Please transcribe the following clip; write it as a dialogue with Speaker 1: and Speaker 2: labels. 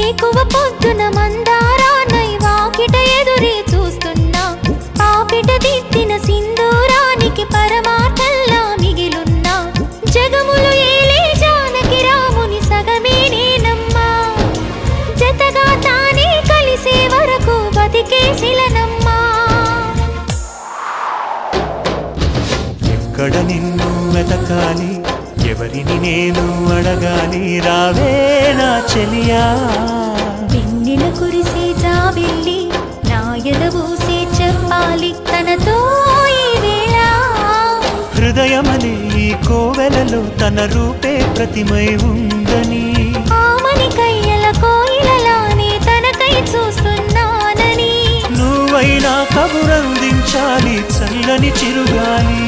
Speaker 1: వేకువ పొద్దున మందారానై వాకిట ఎదురే చూస్తున్నా పాపిట దిద్దిన సింధూరానికి పరమార్థంలా మిగిలున్నా జగములు ఏలే జానకి రాముని సగమే నేనమ్మా జతగా తానే కలిసే వరకు బతికే శిలనమ్మా
Speaker 2: ఎక్కడ నిన్ను వెతకాలి ఎవరిని నేను అడగాలి రావే నా చెలియా
Speaker 1: వెన్నెల కురిసే జాబిల్లి నా ఎదబూసే చెప్పాలి తనతో ఈ వేళ
Speaker 2: హృదయమనే ఈ కోవెలలో తన రూపే ప్రతిమై ఉందని
Speaker 1: ఆమని కయ్యల కోయిలలానే తనకై చూస్తున్నానని
Speaker 2: నువ్వైనా కబురందించాలి చల్లని చిరుగాలి